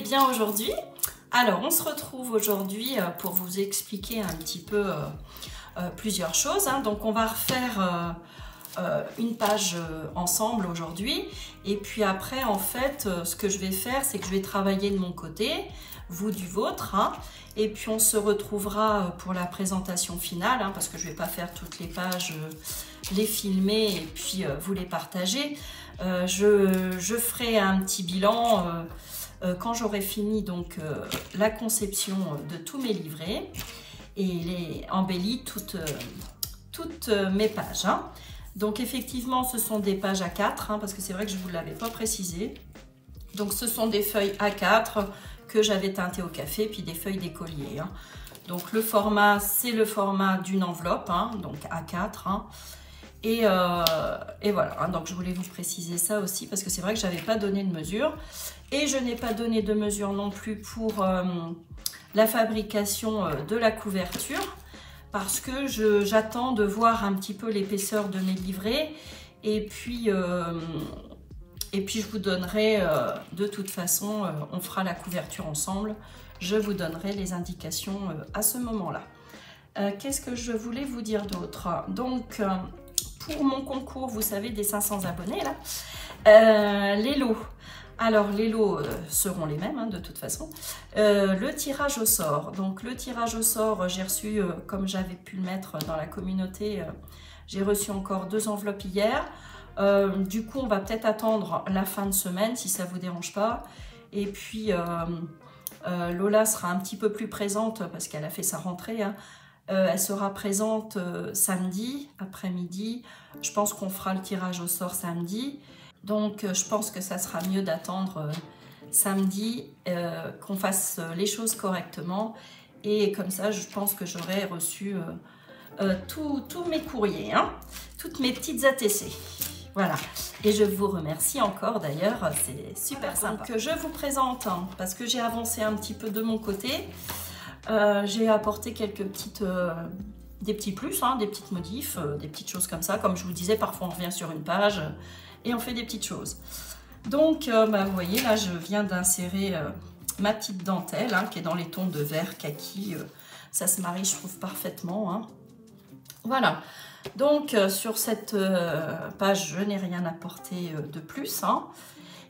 bien aujourd'hui? Alors, on se retrouve aujourd'hui pour vous expliquer un petit peu plusieurs choses. Donc, on va refaire une page ensemble aujourd'hui. Et puis après, en fait, ce que je vais faire, c'est que je vais travailler de mon côté, vous du vôtre. Et puis, on se retrouvera pour la présentation finale, parce que je ne vais pas faire toutes les pages, les filmer et puis vous les partager. Je ferai un petit bilan quand j'aurai fini donc la conception de tous mes livrets et les embelli toutes mes pages. Donc effectivement, ce sont des pages A4 parce que c'est vrai que je ne vous l'avais pas précisé. Donc ce sont des feuilles A4 que j'avais teintées au café, puis des feuilles d'écolier. Donc le format, c'est le format d'une enveloppe, donc A4. Et voilà, donc je voulais vous préciser ça aussi parce que c'est vrai que je n'avais pas donné de mesure. Et je n'ai pas donné de mesure non plus pour la fabrication de la couverture parce que j'attends de voir un petit peu l'épaisseur de mes livrets. Et puis je vous donnerai, de toute façon, on fera la couverture ensemble. Je vous donnerai les indications à ce moment-là. Qu'est-ce que je voulais vous dire d'autre? Donc, pour mon concours, vous savez, des 500 abonnés, là, les lots. Alors, les lots seront les mêmes, de toute façon. Le tirage au sort. Donc, le tirage au sort, j'ai reçu, comme j'avais pu le mettre dans la communauté, j'ai reçu encore 2 enveloppes hier. Du coup, on va peut-être attendre la fin de semaine, si ça ne vous dérange pas. Et puis, Lola sera un petit peu plus présente parce qu'elle a fait sa rentrée, elle sera présente samedi après-midi. Je pense qu'on fera le tirage au sort samedi. Donc, je pense que ça sera mieux d'attendre samedi, qu'on fasse les choses correctement. Et comme ça, je pense que j'aurai reçu tous mes courriers, toutes mes petites ATC. Voilà. Et je vous remercie encore d'ailleurs, c'est super sympa. Donc, je vous présente, parce que j'ai avancé un petit peu de mon côté. J'ai apporté quelques des petits plus, des petites modifs, des petites choses comme ça. Comme je vous disais, parfois on revient sur une page et on fait des petites choses. Donc, vous voyez, là, je viens d'insérer ma petite dentelle qui est dans les tons de vert kaki. Ça se marie, je trouve, parfaitement. Voilà. Donc, sur cette page, je n'ai rien apporté de plus.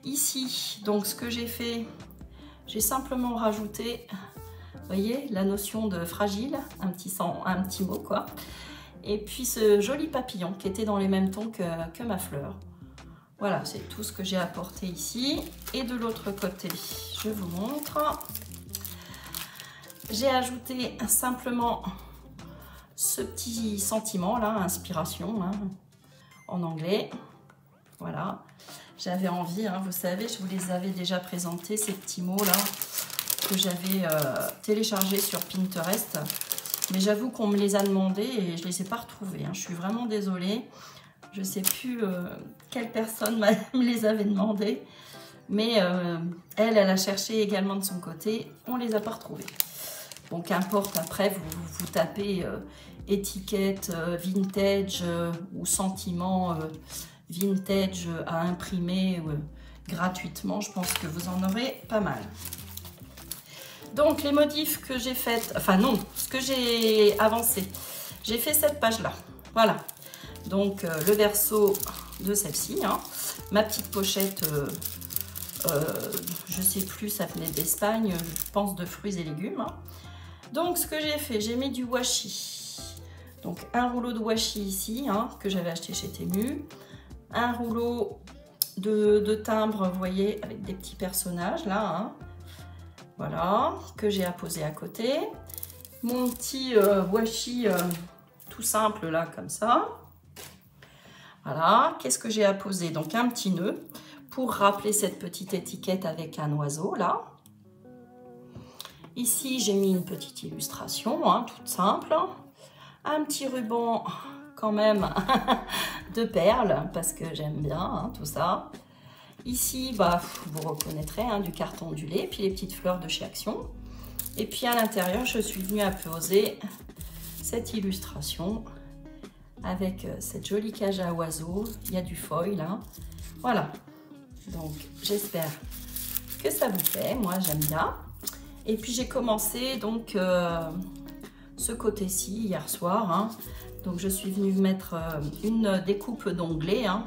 Ici, donc, ce que j'ai fait, j'ai simplement rajouté... Vous voyez, la notion de fragile, un petit mot quoi. Et puis ce joli papillon qui était dans les mêmes tons que ma fleur. Voilà, c'est tout ce que j'ai apporté ici. Et de l'autre côté, je vous montre. J'ai ajouté simplement ce petit sentiment là, inspiration en anglais. Voilà, j'avais envie, vous savez, je vous les avais déjà présentés, ces petits mots là. Que j'avais téléchargé sur Pinterest, mais j'avoue qu'on me les a demandés et je les ai pas retrouvés. Je suis vraiment désolée, je sais plus quelle personne me les avait demandés, mais elle a cherché également de son côté, on les a pas retrouvés. Bon, qu'importe, après vous tapez étiquette vintage ou sentiment vintage à imprimer gratuitement, je pense que vous en aurez pas mal. Donc, les modifs que j'ai faites, enfin non, ce que j'ai avancé, j'ai fait cette page-là. Voilà. Donc, le verso de celle-ci, ma petite pochette, je sais plus, ça venait d'Espagne, je pense de fruits et légumes. Donc, ce que j'ai fait, j'ai mis du washi. Donc, un rouleau de washi ici, que j'avais acheté chez Temu. Un rouleau de timbre, vous voyez, avec des petits personnages là, voilà, que j'ai apposé à côté. Mon petit washi tout simple là, comme ça. Voilà, qu'est-ce que j'ai apposé? Donc un petit nœud pour rappeler cette petite étiquette avec un oiseau là. Ici, j'ai mis une petite illustration, toute simple. Un petit ruban quand même de perles, parce que j'aime bien tout ça. Ici, vous reconnaîtrez du carton ondulé, puis les petites fleurs de chez Action. Et puis à l'intérieur, je suis venue apposer cette illustration avec cette jolie cage à oiseaux. Il y a du foil, Voilà. Donc, j'espère que ça vous plaît. Moi, j'aime bien. Et puis, j'ai commencé donc ce côté-ci hier soir. Hein. Donc, je suis venue mettre une découpe d'onglets hein,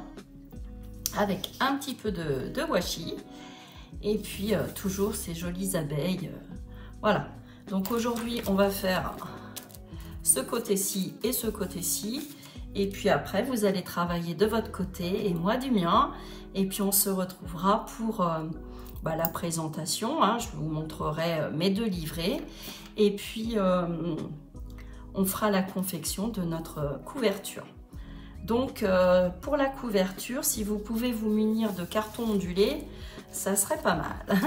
avec un petit peu de washi. Et puis, toujours ces jolies abeilles. Voilà. Donc, aujourd'hui, on va faire ce côté-ci et ce côté-ci. Et puis après, vous allez travailler de votre côté et moi du mien. Et puis, on se retrouvera pour la présentation. Hein. Je vous montrerai mes 2 livrets. Et puis, on fera la confection de notre couverture. Donc, pour la couverture, si vous pouvez vous munir de carton ondulé, ça serait pas mal.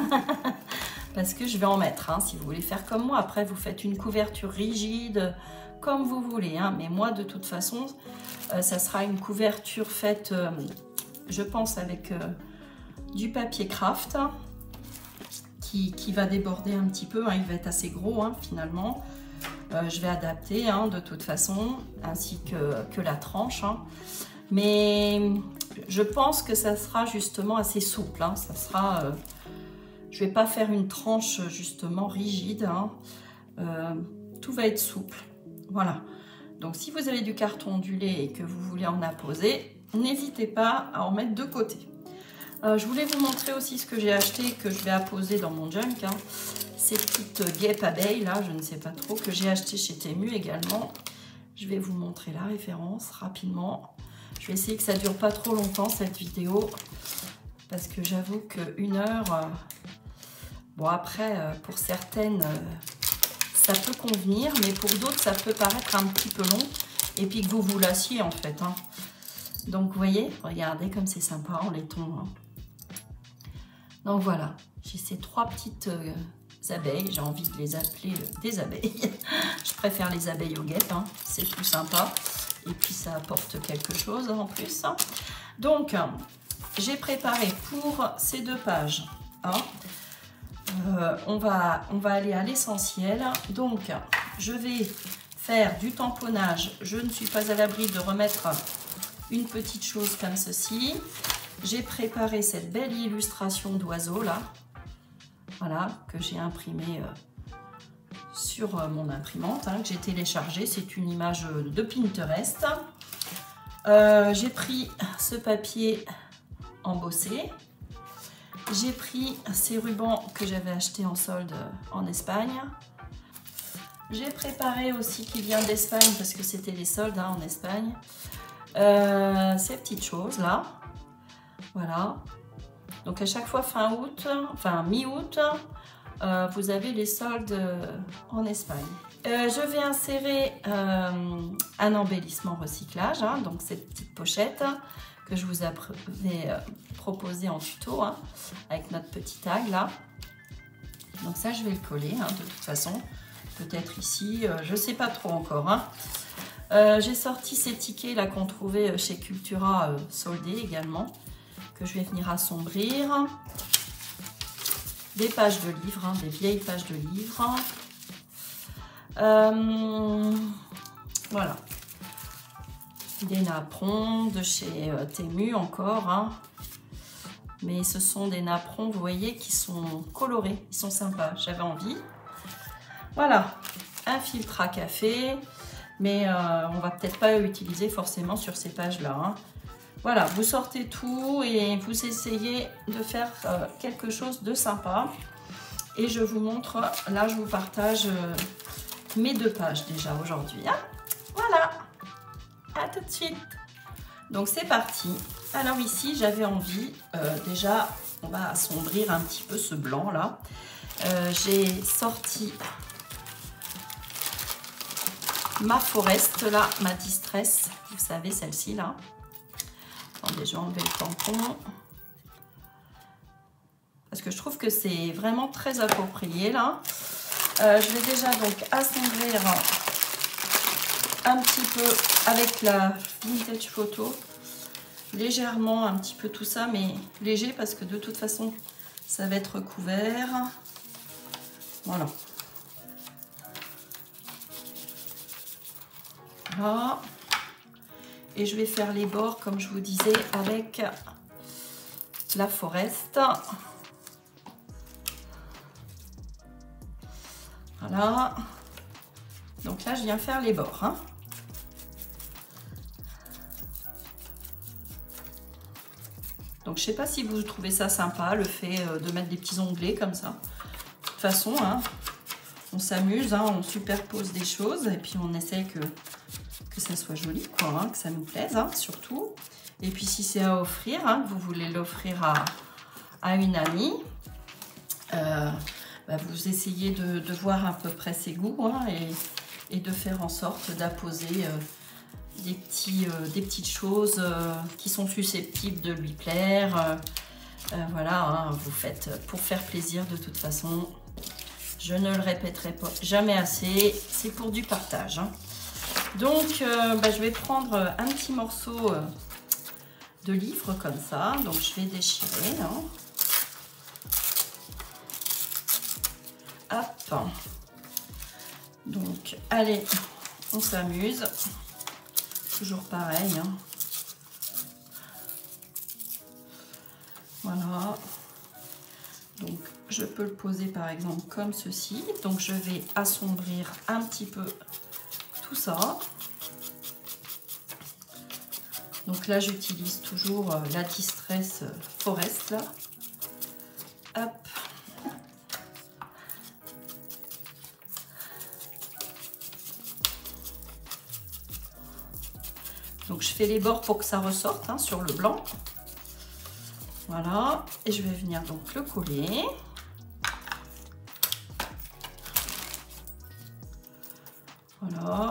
Parce que je vais en mettre. Hein. Si vous voulez faire comme moi, après, vous faites une couverture rigide, comme vous voulez, hein. Mais moi de toute façon ça sera une couverture faite je pense avec du papier craft qui va déborder un petit peu hein. Il va être assez gros hein, finalement je vais adapter hein, de toute façon ainsi que la tranche hein. Mais je pense que ça sera justement assez souple hein. Ça sera je vais pas faire une tranche justement rigide hein. Tout va être souple. Voilà, donc si vous avez du carton ondulé et que vous voulez en apposer, n'hésitez pas à en mettre de côté. Je voulais vous montrer aussi ce que j'ai acheté, que je vais apposer dans mon junk. Hein. Ces petites guêpes abeilles, là, je ne sais pas trop, que j'ai acheté chez Temu également. Je vais vous montrer la référence rapidement. Je vais essayer que ça ne dure pas trop longtemps, cette vidéo, parce que j'avoue qu'une heure, bon après, pour certaines... ça peut convenir, mais pour d'autres, ça peut paraître un petit peu long. Et puis que vous vous lassiez, en fait. Hein. Donc, vous voyez, regardez comme c'est sympa en laiton. Hein. Donc, voilà. J'ai ces 3 petites abeilles. J'ai envie de les appeler des abeilles. Je préfère les abeilles aux guêpes. Hein. C'est plus sympa. Et puis, ça apporte quelque chose en plus. Hein. Donc, j'ai préparé pour ces 2 pages. Hein. On va aller à l'essentiel. Donc, je vais faire du tamponnage. Je ne suis pas à l'abri de remettre une petite chose comme ceci. J'ai préparé cette belle illustration d'oiseau là. Voilà, que j'ai imprimée sur mon imprimante, hein, que j'ai téléchargée. C'est une image de Pinterest. J'ai pris ce papier embossé. J'ai pris ces rubans que j'avais achetés en solde en Espagne. J'ai préparé aussi qui vient d'Espagne parce que c'était les soldes hein, en Espagne. Ces petites choses là. Voilà. Donc à chaque fois fin août, enfin mi-août, vous avez les soldes en Espagne. Je vais insérer un embellissement recyclage, hein, donc cette petite pochette que je vous avais proposé en tuto hein, avec notre petit tag là. Donc ça je vais le coller hein, de toute façon, peut-être ici, je sais pas trop encore. Hein. J'ai sorti ces tickets là qu'on trouvait chez Cultura soldés également, que je vais venir assombrir. Des pages de livres, hein, des vieilles pages de livres. Voilà. Des napperons de chez Temu encore. Hein. Mais ce sont des napperons, vous voyez, qui sont colorés. Ils sont sympas, j'avais envie. Voilà. Un filtre à café. Mais on va peut-être pas l'utiliser forcément sur ces pages-là. Hein. Voilà, vous sortez tout et vous essayez de faire quelque chose de sympa. Et je vous montre, là je vous partage mes 2 pages déjà aujourd'hui. Hein. Voilà, à tout de suite. Donc c'est parti. Alors ici j'avais envie, déjà on va assombrir un petit peu ce blanc là. J'ai sorti ma Forest là, ma Distress, vous savez celle-ci là. Attendez, je vais enlever le tampon. Parce que je trouve que c'est vraiment très approprié là. Je vais déjà donc assombrir un petit peu avec la Vintage Photo. Légèrement un petit peu tout ça, mais léger parce que de toute façon ça va être couvert. Voilà. Voilà. Et je vais faire les bords comme je vous disais avec la Forest. Voilà. Donc là, je viens faire les bords. Hein. Donc je sais pas si vous trouvez ça sympa, le fait de mettre des petits onglets comme ça. De toute façon, hein, on s'amuse, hein, on superpose des choses et puis on essaie que ça soit joli, quoi, hein, que ça nous plaise, hein, surtout. Et puis si c'est à offrir, hein, vous voulez l'offrir à une amie, bah, vous essayez de voir à peu près ses goûts, hein, et de faire en sorte d'apposer des petites choses qui sont susceptibles de lui plaire. Voilà, hein, vous faites pour faire plaisir de toute façon. Je ne le répéterai pas jamais assez, c'est pour du partage. Hein. Donc, bah, je vais prendre un petit morceau de livre comme ça. Donc, je vais déchirer. Hein. Hop. Donc, allez, on s'amuse. Toujours pareil. Hein. Voilà. Donc, je peux le poser par exemple comme ceci. Donc, je vais assombrir un petit peu tout ça. Donc là, j'utilise toujours la Distress Forest. Là. Hop. Donc, je fais les bords pour que ça ressorte hein, sur le blanc. Voilà. Et je vais venir donc le coller. Voilà.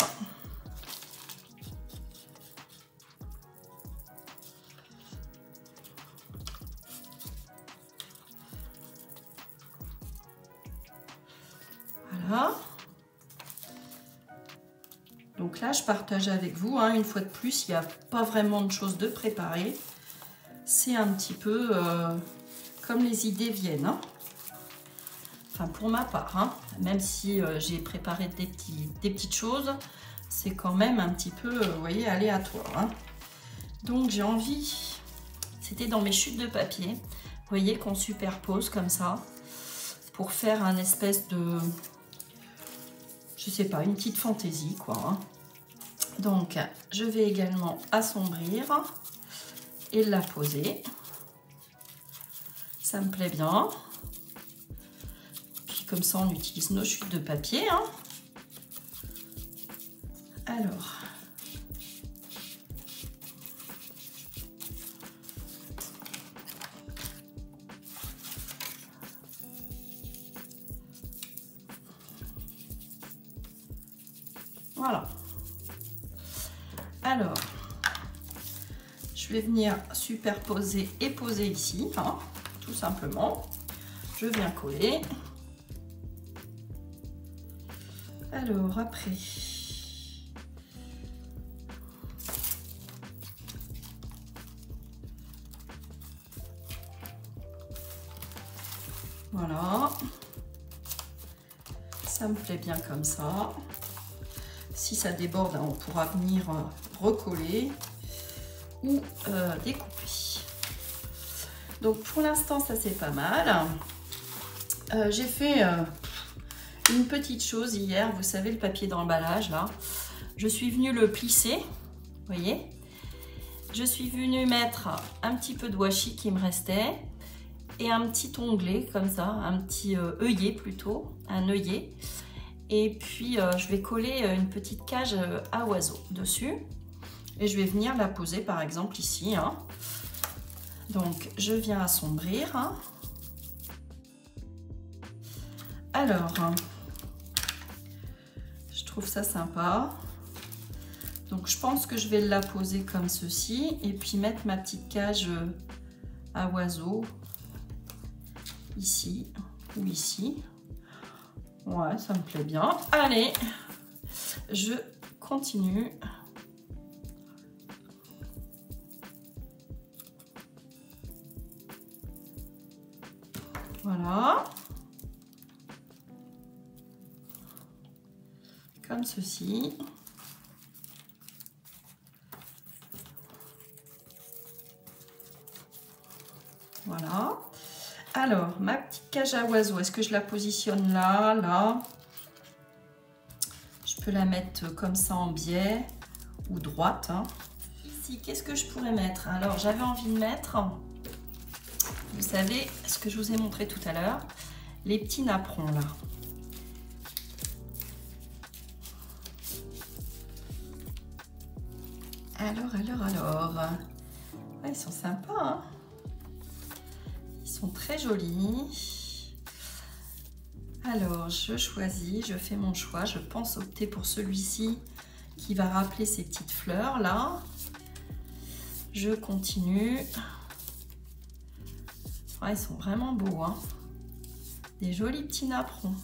Voilà. Donc là, je partage avec vous, hein, une fois de plus, il n'y a pas vraiment de choses de préparer. C'est un petit peu comme les idées viennent. Hein. Enfin, pour ma part, hein, même si j'ai préparé des petites choses, c'est quand même un petit peu, vous voyez, aléatoire. Hein. Donc, j'ai envie, c'était dans mes chutes de papier, vous voyez, qu'on superpose comme ça, pour faire un espèce de, je sais pas, une petite fantaisie, quoi. Hein. Donc, je vais également assombrir et la poser. Ça me plaît bien. Puis comme ça, on utilise nos chutes de papier. Hein. Alors, voilà. Alors, je vais venir superposer et poser ici, hein, tout simplement. Je viens coller. Alors, après... Voilà. Ça me plaît bien comme ça. Si ça déborde, on pourra venir recoller ou découper. Donc pour l'instant, ça c'est pas mal. J'ai fait une petite chose hier. Vous savez, le papier d'emballage là. Je suis venue le plisser. Vous voyez. Je suis venue mettre un petit peu de washi qui me restait. Et un petit onglet comme ça, un petit œillet plutôt, un œillet. Et puis je vais coller une petite cage à oiseaux dessus. Et je vais venir la poser par exemple ici. Hein. Donc je viens assombrir. Hein. Alors, je trouve ça sympa. Donc je pense que je vais la poser comme ceci. Et puis mettre ma petite cage à oiseaux. Ici ou ici. Ouais, ça me plaît bien. Allez, je continue. Voilà. Comme ceci. Voilà. Alors, ma petite cage à oiseaux, est-ce que je la positionne là, là? Je peux la mettre comme ça en biais ou droite. Hein. Ici, qu'est-ce que je pourrais mettre? Alors, j'avais envie de mettre, vous savez, ce que je vous ai montré tout à l'heure, les petits napperons là. Alors. Ouais, ils sont sympas, hein. Ils sont très jolis. Alors, je choisis, je fais mon choix. Je pense opter pour celui-ci qui va rappeler ces petites fleurs là. Je continue. Ouais, ils sont vraiment beaux, hein. Des jolis petits napperons.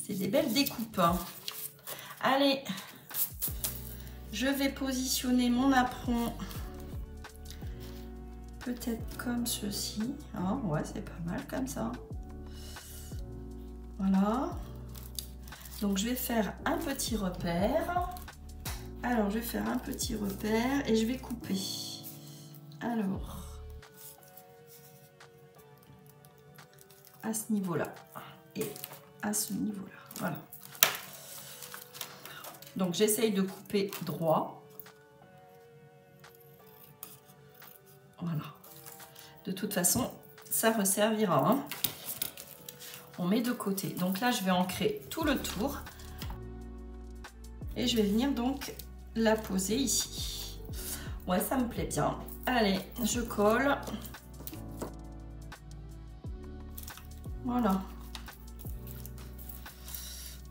C'est des belles découpes. Hein. Allez, je vais positionner mon napperon peut-être comme ceci. Hein. Ouais, c'est pas mal comme ça. Voilà. Donc, je vais faire un petit repère. Alors, je vais faire un petit repère et je vais couper. Alors, à ce niveau-là et à ce niveau-là. Voilà. Donc, j'essaye de couper droit. Voilà. De toute façon, ça resservira. Hein. On met de côté. Donc là, je vais ancrer tout le tour. Et je vais venir donc la poser ici. Ouais, ça me plaît bien. Allez, je colle. Voilà.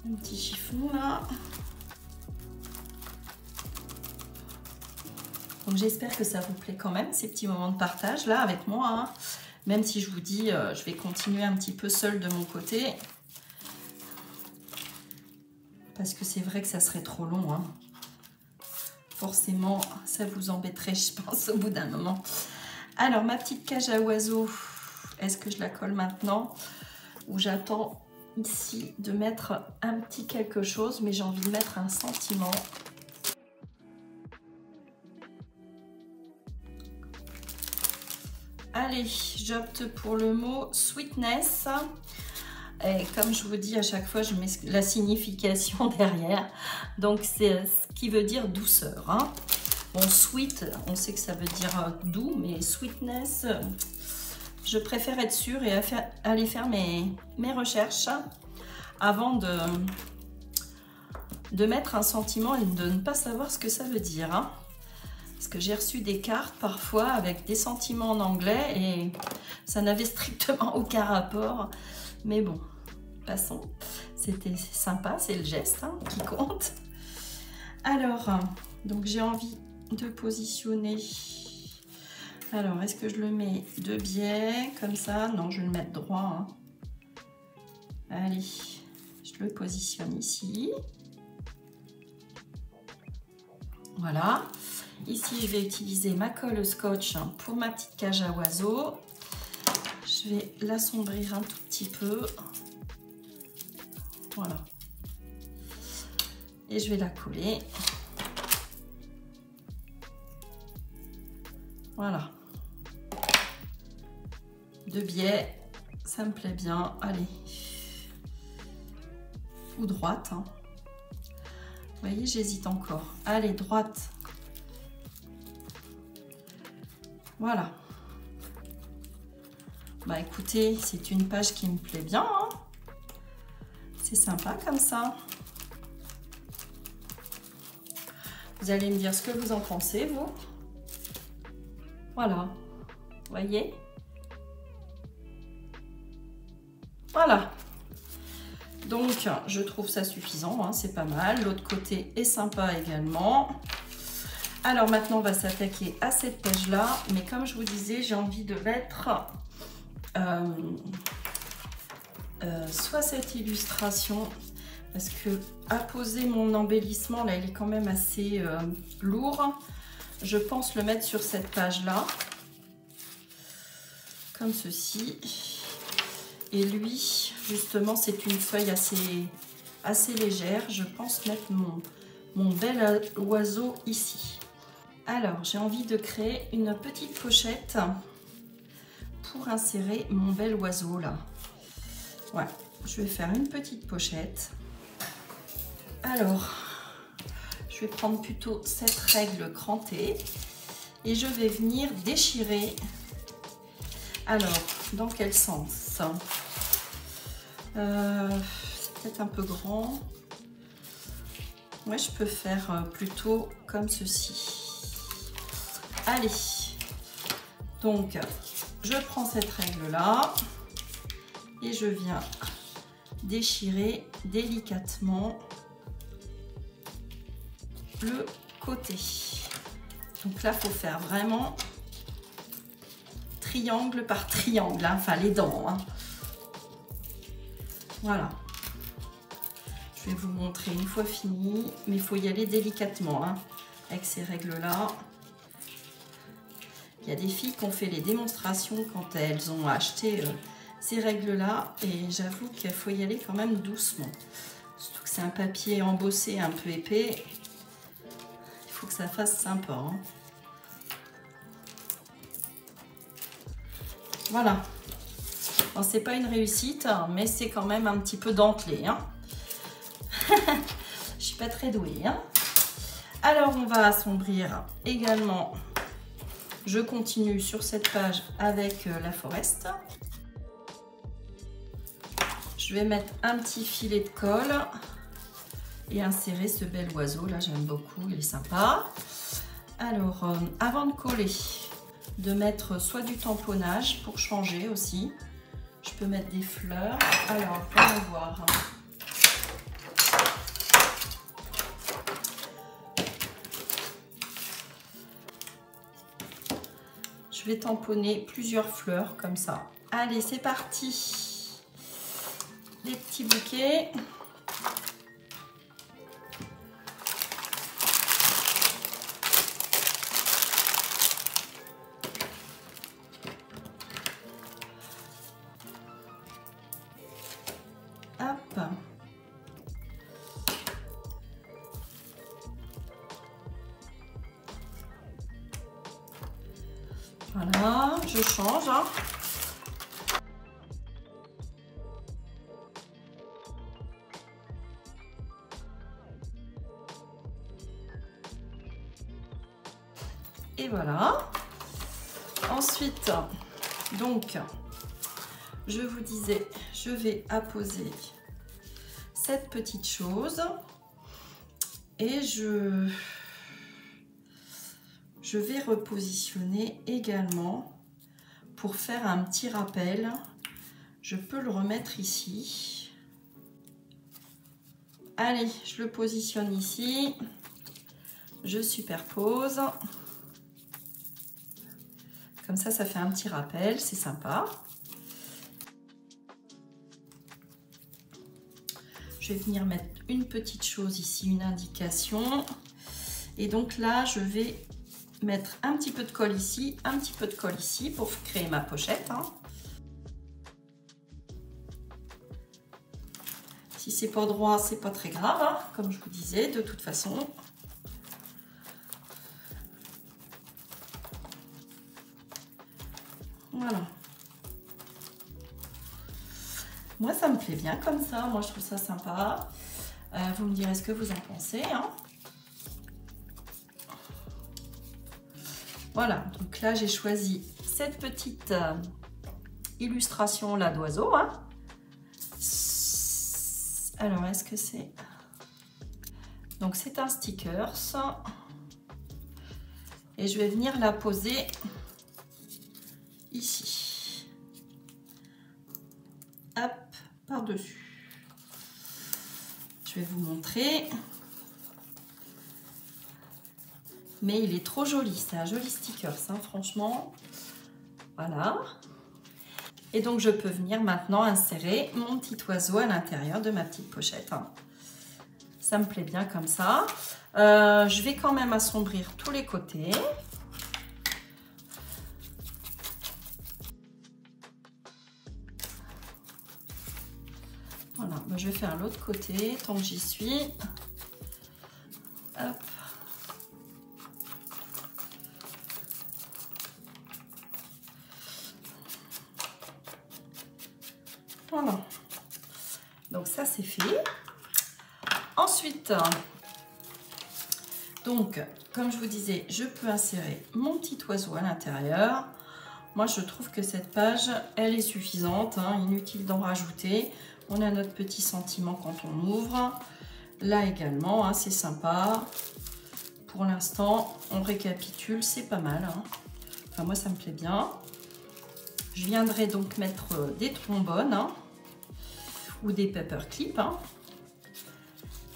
Un petit chiffon là. Donc j'espère que ça vous plaît quand même, ces petits moments de partage là avec moi. Hein. Même si je vous dis, je vais continuer un petit peu seule de mon côté. Parce que c'est vrai que ça serait trop long. Hein. Forcément, ça vous embêterait, je pense, au bout d'un moment. Alors, ma petite cage à oiseaux, est-ce que je la colle maintenant? Ou j'attends ici de mettre un petit quelque chose, mais j'ai envie de mettre un sentiment. Allez, j'opte pour le mot sweetness. Et comme je vous dis à chaque fois, je mets la signification derrière. Donc, c'est ce qui veut dire douceur. Hein. Bon, sweet, on sait que ça veut dire doux, mais sweetness, je préfère être sûre et aller faire mes recherches avant de mettre un sentiment et de ne pas savoir ce que ça veut dire. Hein. Parce que j'ai reçu des cartes parfois avec des sentiments en anglais et ça n'avait strictement aucun rapport. Mais bon, passons. C'était sympa, c'est le geste hein, qui compte. Alors, donc j'ai envie de positionner. Alors, est-ce que je le mets de biais comme ça? Non, je vais le mettre droit. Hein. Allez, je le positionne ici. Voilà. Ici, je vais utiliser ma colle scotch pour ma petite cage à oiseaux. Je vais l'assombrir un tout petit peu. Voilà. Et je vais la coller. Voilà. De biais, ça me plaît bien. Allez. Ou droite. Hein. Vous voyez, j'hésite encore. Allez, droite. Voilà. Bah écoutez, c'est une page qui me plaît bien. Hein. C'est sympa comme ça. Vous allez me dire ce que vous en pensez, vous. Voilà. Vous voyez? Voilà. Donc, je trouve ça suffisant. Hein, c'est pas mal. L'autre côté est sympa également. Alors maintenant, on va s'attaquer à cette page-là. Mais comme je vous disais, j'ai envie de mettre soit cette illustration, parce que apposer mon embellissement, là, il est quand même assez lourd. Je pense le mettre sur cette page-là, comme ceci. Et lui, justement, c'est une feuille assez légère. Je pense mettre mon bel oiseau ici. Alors, j'ai envie de créer une petite pochette pour insérer mon bel oiseau là. Ouais, je vais faire une petite pochette. Alors, je vais prendre plutôt cette règle crantée et je vais venir déchirer. Alors, dans quel sens? C'est peut-être un peu grand. Ouais, je peux faire plutôt comme ceci. Allez, donc je prends cette règle-là et je viens déchirer délicatement le côté. Donc là, il faut faire vraiment triangle par triangle, hein, enfin les dents. Hein. Voilà. Je vais vous montrer une fois fini, mais il faut y aller délicatement hein, avec ces règles-là. Il y a des filles qui ont fait les démonstrations quand elles ont acheté ces règles-là et j'avoue qu'il faut y aller quand même doucement. Surtout que c'est un papier embossé un peu épais. Il faut que ça fasse sympa. Hein. Voilà. Bon, c'est pas une réussite, mais c'est quand même un petit peu dentelé. Hein. Je suis pas très douée. Hein. Alors, on va assombrir également. Je continue sur cette page avec la Forest. Je vais mettre un petit filet de colle et insérer ce bel oiseau. Là, j'aime beaucoup, il est sympa. Alors, avant de coller, de mettre soit du tamponnage pour changer aussi. Je peux mettre des fleurs. Alors, on va voir. Je vais tamponner plusieurs fleurs comme ça. Allez, c'est parti. Des petits bouquets. Hop. Voilà, je change. Hein. Et voilà. Ensuite, donc, je vous disais, je vais apposer cette petite chose et je vais repositionner également pour faire un petit rappel. Je peux le remettre ici. Allez, je le positionne ici. Je superpose. Comme ça, ça fait un petit rappel, c'est sympa. Je vais venir mettre une petite chose ici, une indication. Et donc là, je vais mettre un petit peu de colle ici, un petit peu de colle ici pour créer ma pochette. Hein. Si c'est pas droit, c'est pas très grave, hein, comme je vous disais, de toute façon. Voilà. Moi, ça me plaît bien comme ça. Moi, je trouve ça sympa. Vous me direz ce que vous en pensez. Hein. Voilà. Donc là, j'ai choisi cette petite illustration là d'oiseau. Hein. Alors, est-ce que c'est... Donc, c'est un sticker. Et je vais venir la poser ici. Hop, par-dessus. Je vais vous montrer. Mais il est trop joli. C'est un joli sticker, ça, franchement. Voilà. Et donc, je peux venir maintenant insérer mon petit oiseau à l'intérieur de ma petite pochette. Hein. Ça me plaît bien comme ça. Je vais quand même assombrir tous les côtés. Voilà, ben, je vais faire l'autre côté tant que j'y suis. Hop. Voilà. Donc ça c'est fait. Ensuite, donc, comme je vous disais, je peux insérer mon petit oiseau à l'intérieur. Moi, je trouve que cette page, elle est suffisante, hein, inutile d'en rajouter. On a notre petit sentiment quand on ouvre. Là également, hein, c'est sympa. Pour l'instant, on récapitule, c'est pas mal. Hein. Enfin, moi, ça me plaît bien. Je viendrai donc mettre des trombones hein, ou des paperclips. Hein.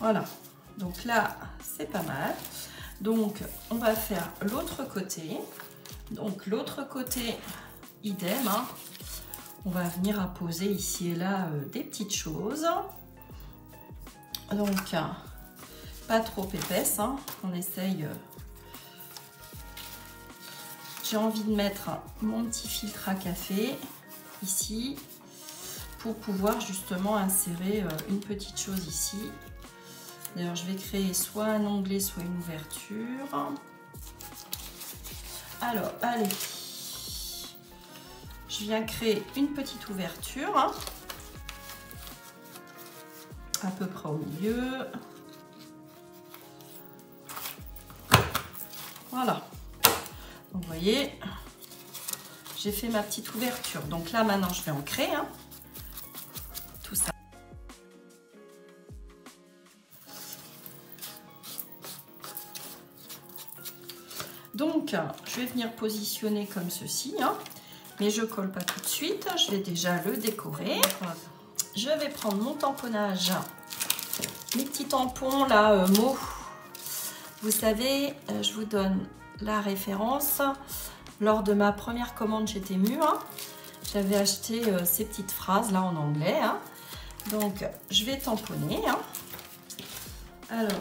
Voilà. Donc là, c'est pas mal. Donc, on va faire l'autre côté. Donc, l'autre côté, idem. Hein. On va venir apposer ici et là des petites choses. Donc, pas trop épaisse. Hein. On essaye. J'ai envie de mettre mon petit filtre à café ici pour pouvoir justement insérer une petite chose ici. D'ailleurs, je vais créer soit un onglet, soit une ouverture. Alors, allez. Je viens créer une petite ouverture. Hein, à peu près au milieu. Voilà. Donc, vous voyez, j'ai fait ma petite ouverture. Donc là, maintenant, je vais ancrer hein, tout ça. Donc, je vais venir positionner comme ceci, hein, mais je colle pas tout de suite. Je vais déjà le décorer. Je vais prendre mon tamponnage, mes petits tampons là, mots. Vous savez, je vous donne la référence. Lors de ma première commande chez Temu, hein, j'avais acheté ces petites phrases là en anglais. Hein. Donc, je vais tamponner. Hein. Alors,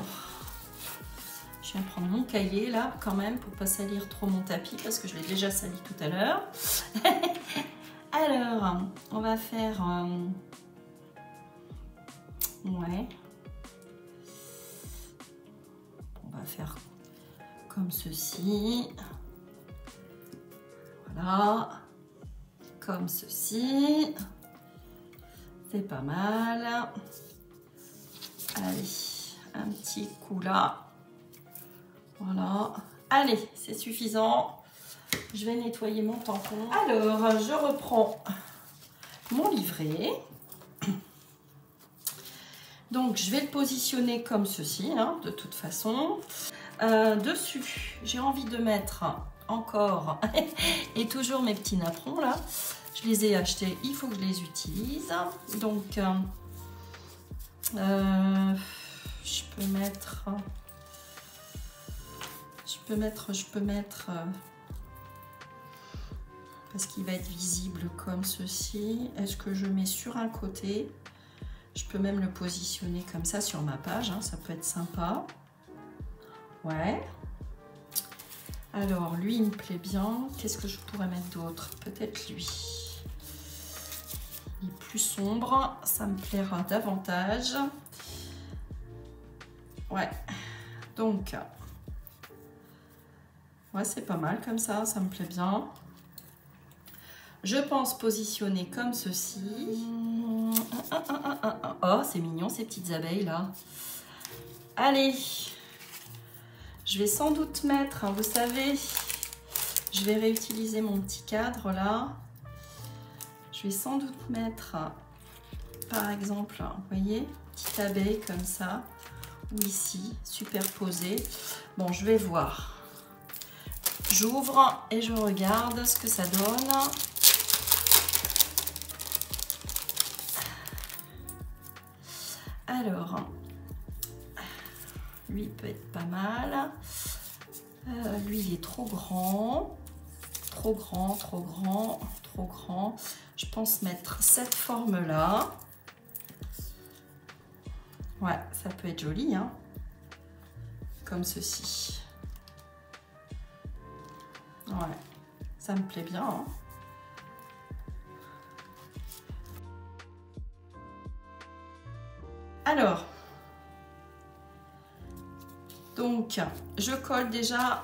je viens prendre mon cahier là quand même pour pas salir trop mon tapis parce que je l'ai déjà sali tout à l'heure. Alors, on va faire... ouais. On va faire comme ceci. Voilà. Comme ceci. C'est pas mal. Allez, un petit coup là. Voilà. Allez, c'est suffisant. Je vais nettoyer mon tampon. Alors, je reprends mon livret. Donc, je vais le positionner comme ceci, hein, de toute façon. Dessus, j'ai envie de mettre encore et toujours mes petits napperons là. Je les ai achetés, il faut que je les utilise. Donc, je peux mettre parce qu'il va être visible comme ceci. Est-ce que je mets sur un côté? Je peux même le positionner comme ça sur ma page, hein, ça peut être sympa. Ouais. Alors, lui, il me plaît bien. Qu'est-ce que je pourrais mettre d'autre? Peut-être lui. Il est plus sombre, ça me plaira davantage. Ouais. Donc, ouais, c'est pas mal comme ça me plaît bien. Je pense positionner comme ceci. Oh, c'est mignon ces petites abeilles là. Allez, je vais sans doute mettre, hein, vous savez, je vais réutiliser mon petit cadre là. Je vais sans doute mettre, par exemple, vous voyez, petite abeille comme ça, ou ici, superposée. Bon, je vais voir. J'ouvre et je regarde ce que ça donne. Alors, lui peut être pas mal. Lui, il est trop grand. Trop grand, trop grand, trop grand. Je pense mettre cette forme-là. Ouais, ça peut être joli, hein. Comme ceci. Ouais, ça me plaît bien, hein. Alors, donc, je colle déjà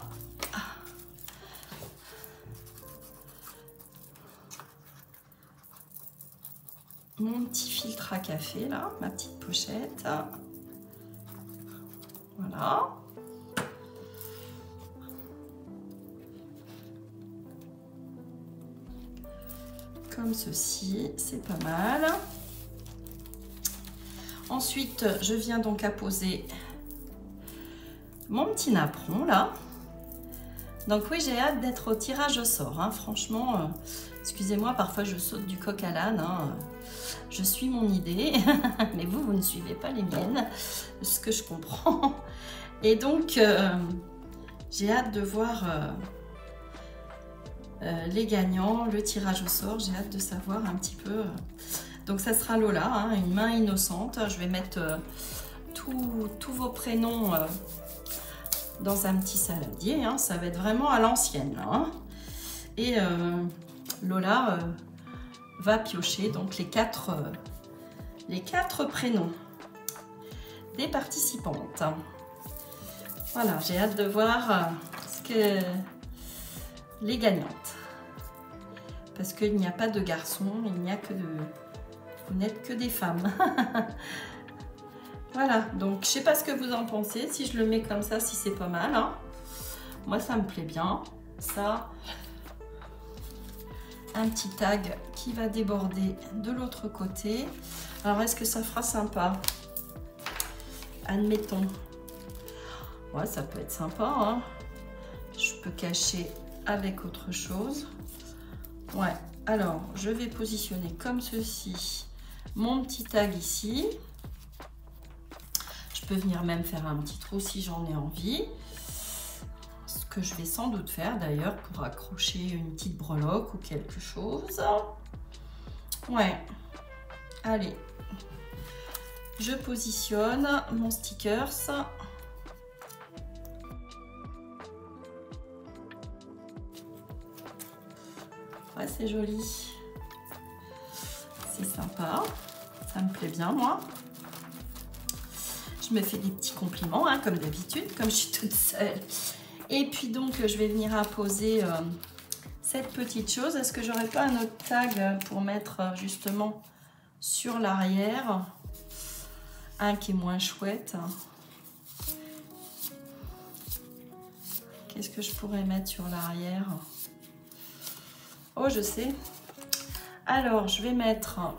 mon petit filtre à café, là, ma petite pochette. Voilà. Comme ceci, c'est pas mal. Ensuite, je viens donc apposer mon petit napperon là. Donc oui, j'ai hâte d'être au tirage au sort, hein. Franchement, excusez-moi, parfois je saute du coq à l'âne, hein. Je suis mon idée, mais vous ne suivez pas les miennes, ce que je comprends. Et donc, j'ai hâte de voir les gagnants, le tirage au sort, j'ai hâte de savoir un petit peu. Donc ça sera Lola, hein, une main innocente. Je vais mettre tous vos prénoms dans un petit saladier, hein. Ça va être vraiment à l'ancienne, hein. Et Lola va piocher donc les quatre prénoms des participantes. Voilà, j'ai hâte de voir les gagnantes. Parce qu'il n'y a pas de garçons, il n'y a que de... Vous n'êtes que des femmes. Voilà, donc je sais pas ce que vous en pensez, si je le mets comme ça, si c'est pas mal, hein. Moi ça me plaît bien. Ça, un petit tag qui va déborder de l'autre côté. Alors est-ce que ça fera sympa? Admettons. Ouais, ça peut être sympa, hein. Je peux cacher avec autre chose. Ouais, alors je vais positionner comme ceci mon petit tag ici. Je peux venir même faire un petit trou si j'en ai envie. Ce que je vais sans doute faire d'ailleurs pour accrocher une petite breloque ou quelque chose. Ouais. Allez. Je positionne mon stickers. Ouais, c'est joli. C'est sympa. Ça me plaît bien, moi. Je me fais des petits compliments, hein, comme d'habitude, comme je suis toute seule. Et puis donc, je vais venir apposer cette petite chose. Est-ce que j'aurais pas un autre tag pour mettre justement sur l'arrière? Un qui est moins chouette. Qu'est-ce que je pourrais mettre sur l'arrière? Oh, je sais. Alors, je vais mettre un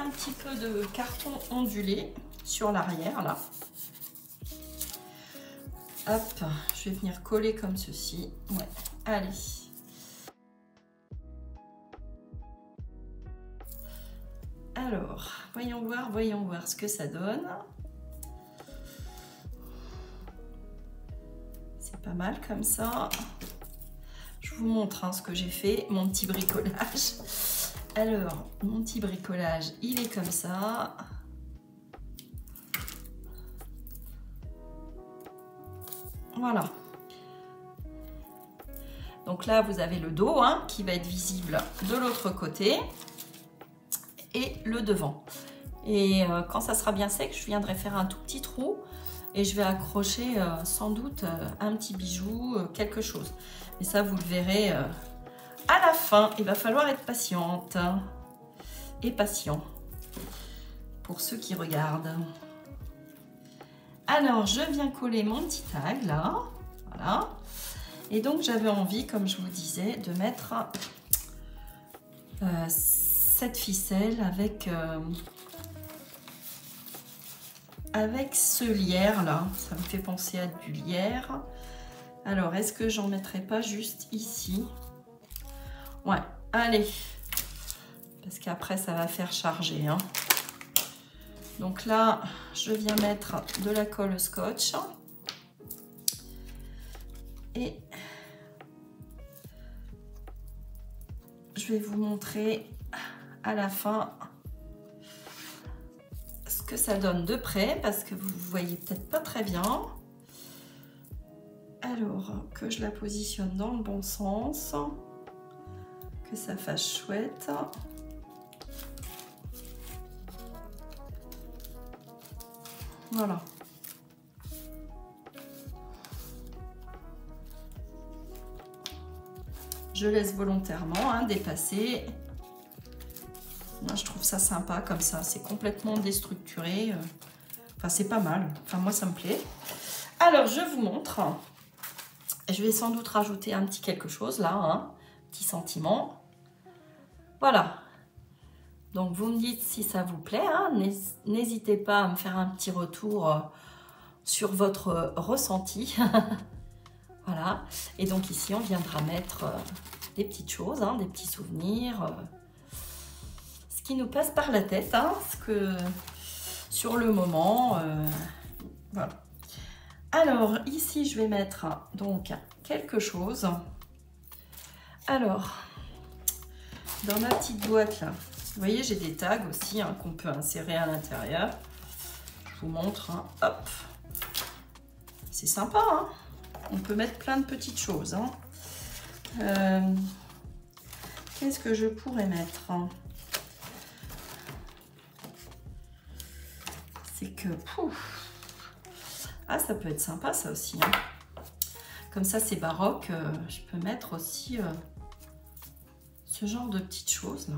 petit peu de carton ondulé sur l'arrière, là. Hop, je vais venir coller comme ceci. Ouais, allez. Alors, voyons voir ce que ça donne. C'est pas mal comme ça. Je vous montre, hein, ce que j'ai fait, mon petit bricolage. Alors, mon petit bricolage, il est comme ça. Voilà. Donc là, vous avez le dos, hein, qui va être visible de l'autre côté. Et le devant. Et quand ça sera bien sec, je viendrai faire un tout petit trou. Et je vais accrocher sans doute un petit bijou, quelque chose. Mais ça, vous le verrez à la fin. Il va falloir être patiente et patient pour ceux qui regardent. Alors, je viens coller mon petit tag là. Voilà. Et donc, j'avais envie, comme je vous disais, de mettre cette ficelle avec ce lierre là. Ça me fait penser à du lierre. Alors, est-ce que j'en mettrai pas juste ici? Ouais, allez. Parce qu'après, ça va faire charger, hein. Donc là, je viens mettre de la colle scotch. Et je vais vous montrer à la fin ce que ça donne de près, parce que vous ne voyez peut-être pas très bien. Alors, que je la positionne dans le bon sens, que ça fasse chouette. Voilà. Je laisse volontairement, hein, dépasser. Moi, je trouve trouve ça sympa comme ça. C'est complètement déstructuré. Enfin, c'est pas mal. Enfin, moi, ça me plaît. Alors, je vous montre. Je vais sans doute rajouter un petit quelque chose là. Hein, petit sentiment. Voilà. Donc, vous me dites si ça vous plaît. Hein. N'hésitez pas à me faire un petit retour sur votre ressenti. Voilà. Et donc, ici, on viendra mettre des petites choses, hein, des petits souvenirs. Ce qui nous passe par la tête. Hein, ce que, sur le moment. Voilà. Alors, ici, je vais mettre donc quelque chose. Alors, dans ma petite boîte, là, vous voyez, j'ai des tags aussi hein, qu'on peut insérer à l'intérieur. Je vous montre. Hein, hop. C'est sympa, hein. On peut mettre plein de petites choses. Hein. Qu'est-ce que je pourrais mettre? C'est que... Pouf, ah, ça peut être sympa, ça aussi. Hein. Comme ça, c'est baroque. Je peux mettre aussi ce genre de petites choses, là.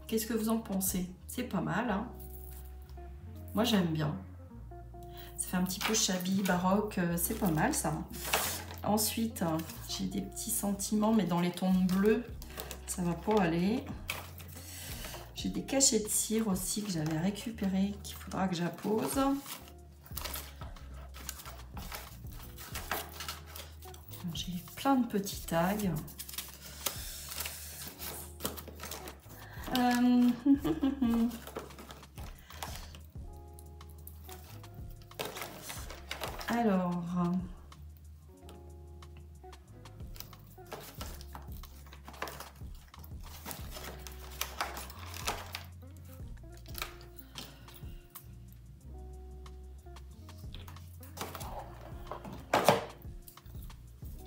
Qu'est-ce que vous en pensez? C'est pas mal, hein? Moi, j'aime bien. Ça fait un petit peu shabby, baroque. C'est pas mal, ça. Ensuite, j'ai des petits sentiments, mais dans les tons bleus, ça va pas aller. J'ai des cachets de cire aussi que j'avais récupérés, qu'il faudra que j'appose. J'ai plein de petits tags.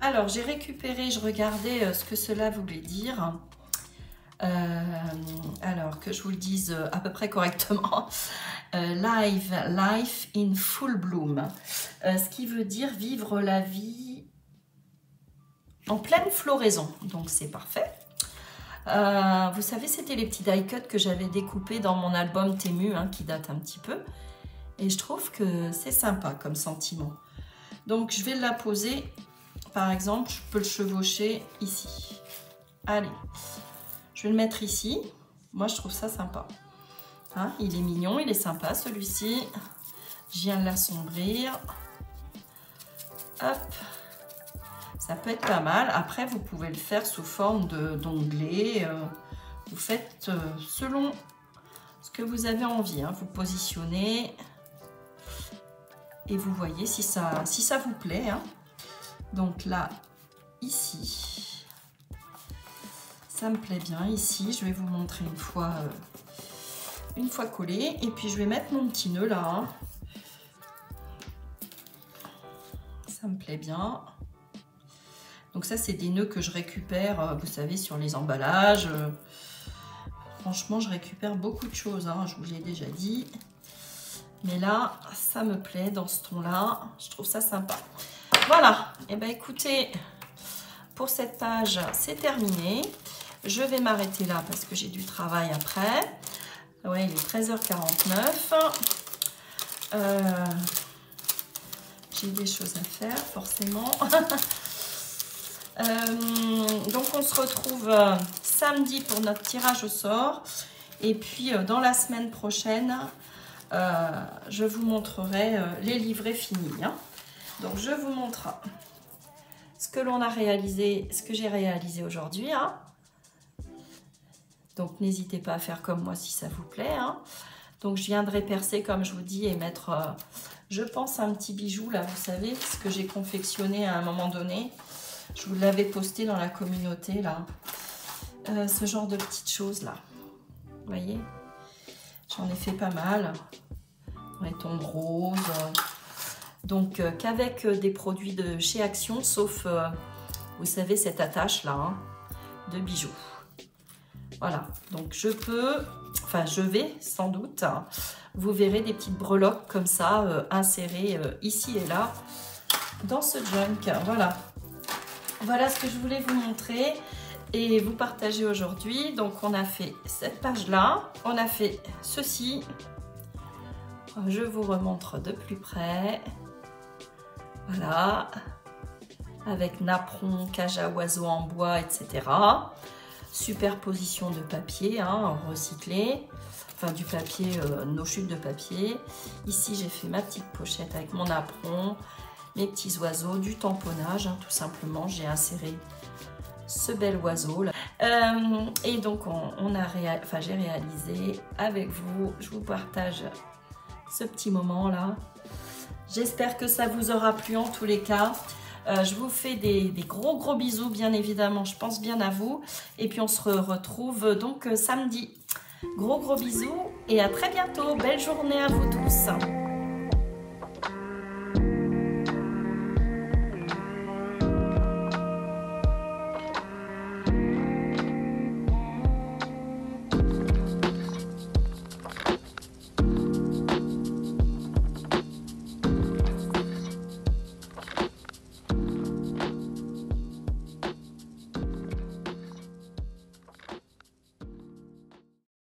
Alors, j'ai récupéré, je regardais ce que cela voulait dire. Alors, que je vous le dise à peu près correctement. Life in full bloom. Ce qui veut dire vivre la vie en pleine floraison. Donc, c'est parfait. Vous savez, c'était les petits die cuts que j'avais découpés dans mon album Temu, hein, qui date un petit peu. Et je trouve que c'est sympa comme sentiment. Donc, je vais la poser. Par exemple, je peux le chevaucher ici. Allez. Je vais le mettre ici. Moi, je trouve ça sympa. Hein, il est mignon, il est sympa celui-ci. Je viens de l'assombrir. Hop. Ça peut être pas mal. Après, vous pouvez le faire sous forme d'onglet. Vous faites selon ce que vous avez envie. Hein. Vous positionnez et vous voyez si ça vous plaît. Hein. Donc là, ici, ça me plaît bien. Ici, je vais vous montrer une fois collé. Et puis, je vais mettre mon petit nœud là. Hein. Ça me plaît bien. Donc ça, c'est des nœuds que je récupère, vous savez, sur les emballages. Franchement, je récupère beaucoup de choses, hein, je vous l'ai déjà dit. Mais là, ça me plaît dans ce ton-là. Je trouve ça sympa. Voilà. Et bien, écoutez, pour cette page, c'est terminé. Je vais m'arrêter là parce que j'ai du travail après. Ouais, il est 13h49. J'ai des choses à faire, forcément. Donc, on se retrouve samedi pour notre tirage au sort. Et puis, dans la semaine prochaine, je vous montrerai les livrets finis. Hein. Donc, je vous montre ce que l'on a réalisé, ce que j'ai réalisé aujourd'hui. Hein. Donc, n'hésitez pas à faire comme moi si ça vous plaît. Hein. Donc, je viendrai percer, comme je vous dis, et mettre, je pense, un petit bijou, là, vous savez, ce que j'ai confectionné à un moment donné. Je vous l'avais posté dans la communauté, là. Ce genre de petites choses, là. Vous voyez? J'en ai fait pas mal. Les tons roses. Donc, qu'avec des produits de chez Action, sauf, vous savez, cette attache-là, hein, de bijoux. Voilà. Donc, je vais, sans doute, hein, vous verrez des petites breloques comme ça, insérées ici et là. dans ce junk. Voilà. Voilà ce que je voulais vous montrer et vous partager aujourd'hui. Donc on a fait cette page-là, on a fait ceci. Je vous remontre de plus près. Voilà. Avec napperon, cage à oiseaux en bois, etc. Superposition de papier recyclé. Enfin du papier, nos chutes de papier. Ici j'ai fait ma petite pochette avec mon napperon, mes petits oiseaux, du tamponnage tout simplement. J'ai inséré ce bel oiseau là. Et donc j'ai réalisé avec vous. Je vous partage ce petit moment là. J'espère que ça vous aura plu en tous les cas. Je vous fais des gros bisous, bien évidemment. Je pense bien à vous. Et puis on se retrouve donc samedi. Gros bisous et à très bientôt. Belle journée à vous tous.